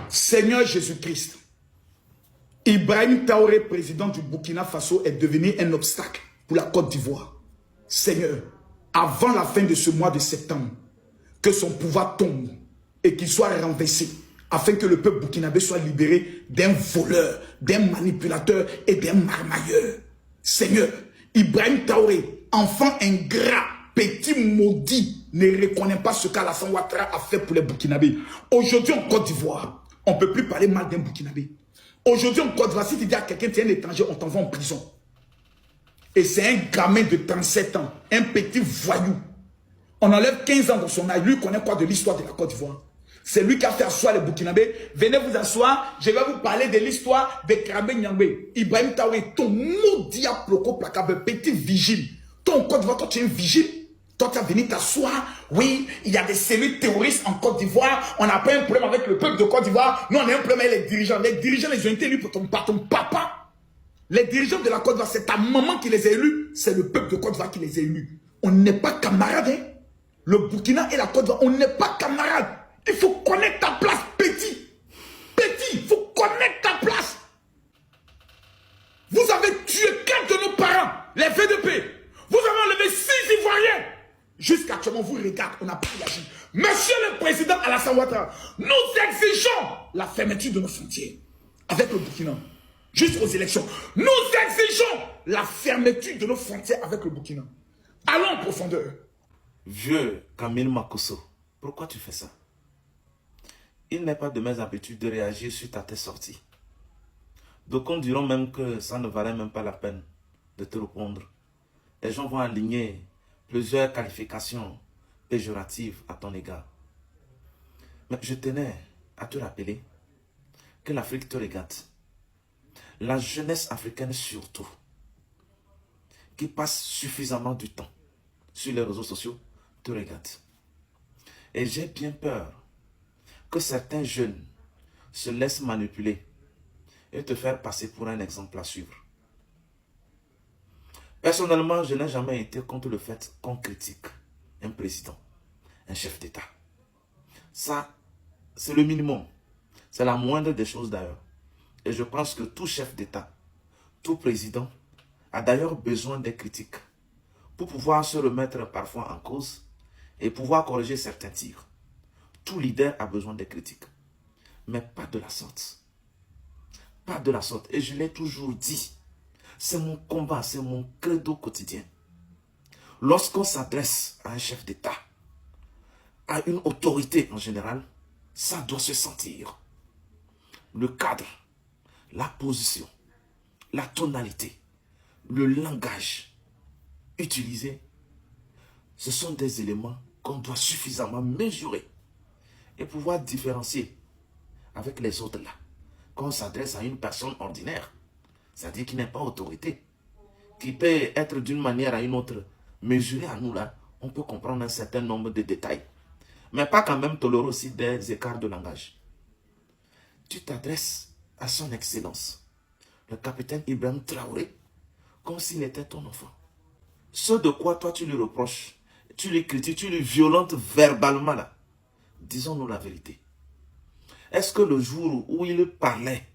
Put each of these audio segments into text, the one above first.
Seigneur Jésus-Christ, Ibrahim Traoré, président du Burkina Faso, est devenu un obstacle pour la Côte d'Ivoire. Seigneur, avant la fin de ce mois de septembre, que son pouvoir tombe et qu'il soit renversé, afin que le peuple burkinabé soit libéré d'un voleur, d'un manipulateur et d'un marmailleur. Seigneur, Ibrahim Traoré, enfant ingrat, petit maudit, ne reconnaît pas ce qu'Alassane Ouattara a fait pour les Burkinabés. Aujourd'hui en Côte d'Ivoire, on ne peut plus parler mal d'un Burkinabé. Aujourd'hui en Côte d'Ivoire, si tu dis à quelqu'un tu es un étranger, on t'envoie en prison. Et c'est un gamin de 37 ans, un petit voyou. On enlève 15 ans dans son âge. Lui connaît quoi de l'histoire de la Côte d'Ivoire? C'est lui qui a fait asseoir les Burkinabés. Venez vous asseoir, je vais vous parler de l'histoire de Krabé Nyangbe. Ibrahim Traoré, ton maudit ploko placable, petit vigile. Toi en Côte d'Ivoire, toi tu es un vigile. Toi tu as venu t'asseoir. Oui, il y a des cellules terroristes en Côte d'Ivoire. On n'a pas un problème avec le peuple de Côte d'Ivoire. Nous on a un problème avec les dirigeants. Les dirigeants les ont été élus par ton papa. Les dirigeants de la Côte d'Ivoire, c'est ta maman qui les a élus. C'est le peuple de Côte d'Ivoire qui les a élus. On n'est pas camarades. Hein? Le Burkina et la Côte d'Ivoire, on n'est pas camarades. Il faut connaître ta place, petit. Petit, il faut connaître ta place. Vous avez tué 4 de nos parents, les VDP. Vous avez enlevé 6 Ivoiriens. Jusqu'à actuellement, vous regardez, on n'a pas réagi. Monsieur le Président Alassane Ouattara, nous exigeons la fermeture de nos frontières avec le Burkina. Jusqu'aux élections. Nous exigeons la fermeture de nos frontières avec le Burkina. Allons en profondeur. Vieux Camille Makosso, pourquoi tu fais ça? Il n'est pas de mes habitudes de réagir suite à tes sorties. D'aucuns diront même que ça ne valait même pas la peine de te répondre. Les gens vont aligner plusieurs qualifications péjoratives à ton égard. Mais je tenais à te rappeler que l'Afrique te regarde. La jeunesse africaine surtout, qui passe suffisamment du temps sur les réseaux sociaux, te regarde. Et j'ai bien peur que certains jeunes se laissent manipuler et te faire passer pour un exemple à suivre. Personnellement, je n'ai jamais été contre le fait qu'on critique un président, un chef d'État. Ça, c'est le minimum. C'est la moindre des choses d'ailleurs. Et je pense que tout chef d'État, tout président a d'ailleurs besoin des critiques pour pouvoir se remettre parfois en cause et pouvoir corriger certains tirs. Tout leader a besoin des critiques, mais pas de la sorte. Pas de la sorte. Et je l'ai toujours dit, c'est mon combat, c'est mon credo quotidien. Lorsqu'on s'adresse à un chef d'État, à une autorité en général, ça doit se sentir. Le cadre, la position, la tonalité, le langage utilisé, ce sont des éléments qu'on doit suffisamment mesurer et pouvoir différencier avec les autres là. Quand on s'adresse à une personne ordinaire, c'est-à-dire qui n'est pas autorité, qui peut être d'une manière à une autre mesurée à nous là, on peut comprendre un certain nombre de détails. Mais pas quand même tolérer aussi des écarts de langage. Tu t'adresses à son excellence, le capitaine Ibrahim Traoré, comme s'il était ton enfant. Ce de quoi toi tu lui reproches, tu lui critiques, tu lui violentes verbalement là. Disons-nous la vérité. Est-ce que le jour où il parlait,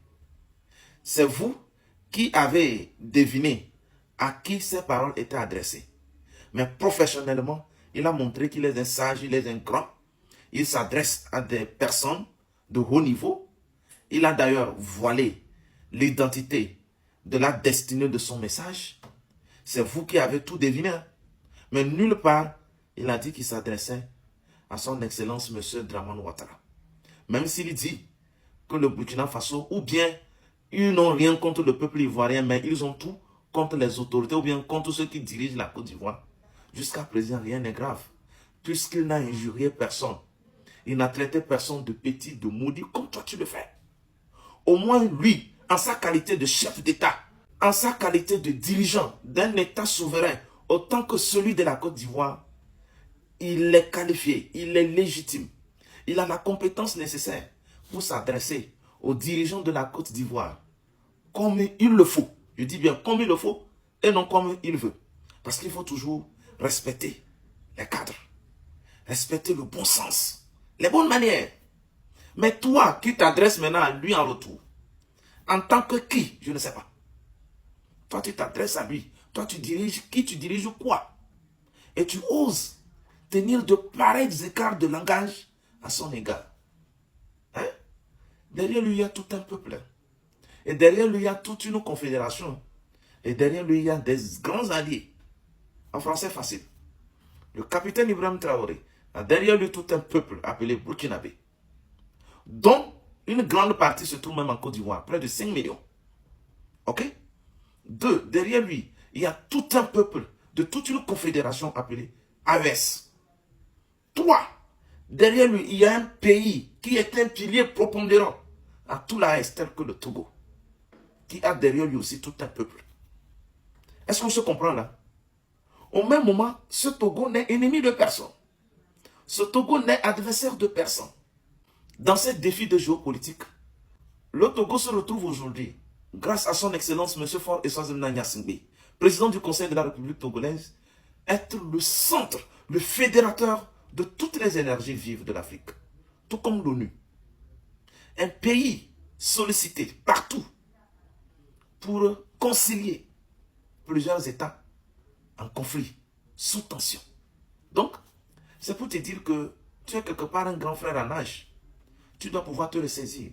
c'est vous qui avez deviné à qui ces paroles étaient adressées? Mais professionnellement, il a montré qu'il est un sage, il est un grand. Il s'adresse à des personnes de haut niveau. Il a d'ailleurs voilé l'identité de la destinée de son message. C'est vous qui avez tout deviné. Mais nulle part, il a dit qu'il s'adressait à son excellence, M. Dramane Ouattara. Même s'il dit que le Burkina Faso, ou bien ils n'ont rien contre le peuple ivoirien, mais ils ont tout contre les autorités, ou bien contre ceux qui dirigent la Côte d'Ivoire. Jusqu'à présent, rien n'est grave, puisqu'il n'a injurié personne. Il n'a traité personne de petit, de maudit, comme toi tu le fais. Au moins lui, en sa qualité de chef d'État, en sa qualité de dirigeant d'un État souverain, autant que celui de la Côte d'Ivoire, il est qualifié, il est légitime. Il a la compétence nécessaire pour s'adresser aux dirigeants de la Côte d'Ivoire comme il le faut. Je dis bien comme il le faut et non comme il veut. Parce qu'il faut toujours respecter les cadres, respecter le bon sens, les bonnes manières. Mais toi qui t'adresses maintenant à lui en retour, en tant que qui, je ne sais pas. Toi, tu t'adresses à lui. Toi, tu diriges qui, tu diriges quoi? Et tu oses tenir de pareils écarts de langage à son égard. Hein? Derrière lui, il y a tout un peuple. Et derrière lui, il y a toute une confédération. Et derrière lui, il y a des grands alliés. En français facile. Le capitaine Ibrahim Traoré a derrière lui tout un peuple appelé Burkinabé, dont une grande partie se trouve même en Côte d'Ivoire, près de 5 millions. Ok? 2. Derrière lui, il y a tout un peuple de toute une confédération appelée AES. 3. Derrière lui, il y a un pays qui est un pilier prépondérant à tout l'AES, tel que le Togo, qui a derrière lui aussi tout un peuple. Est-ce qu'on se comprend là? Au même moment, ce Togo n'est ennemi de personne. Ce Togo n'est adversaire de personne. Dans ces défis de géopolitique, le Togo se retrouve aujourd'hui, grâce à son excellence M. Faure Eswazimna Gnassingbé, président du Conseil de la République togolaise, être le centre, le fédérateur de toutes les énergies vives de l'Afrique, tout comme l'ONU. Un pays sollicité partout pour concilier plusieurs États en conflit, sous tension. Donc, c'est pour te dire que tu es quelque part un grand frère en âge. Tu dois pouvoir te ressaisir.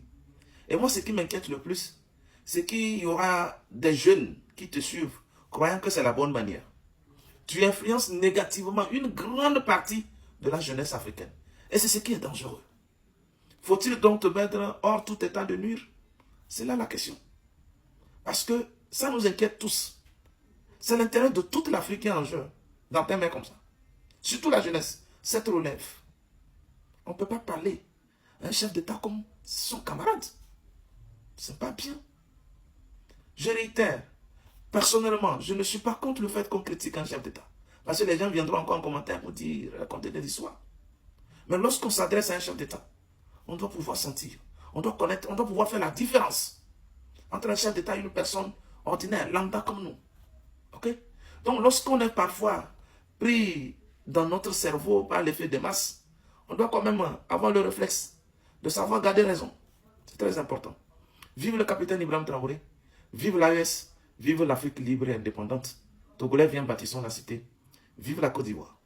Et moi, ce qui m'inquiète le plus, c'est qu'il y aura des jeunes qui te suivent, croyant que c'est la bonne manière. Tu influences négativement une grande partie de la jeunesse africaine. Et c'est ce qui est dangereux. Faut-il donc te mettre hors tout état de nuire? C'est là la question. Parce que ça nous inquiète tous. C'est l'intérêt de toute l'Afrique qui est en jeu, dans tes mains comme ça. Surtout la jeunesse, cette relève. On ne peut pas parler à un chef d'État comme son camarade. C'est pas bien. Je réitère, personnellement, je ne suis pas contre le fait qu'on critique un chef d'État. Parce que les gens viendront encore en commentaire pour dire, raconter des histoires. Mais lorsqu'on s'adresse à un chef d'État, on doit pouvoir sentir, on doit connaître, on doit pouvoir faire la différence entre un chef d'État et une personne ordinaire, lambda comme nous. Ok? Donc, lorsqu'on est parfois pris dans notre cerveau par l'effet des masses, on doit quand même avoir le réflexe de savoir garder raison. C'est très important. Vive le capitaine Ibrahim Traoré, vive l'AES, vive l'Afrique libre et indépendante. Togolais, viens bâtissons la cité. Vive la Côte d'Ivoire.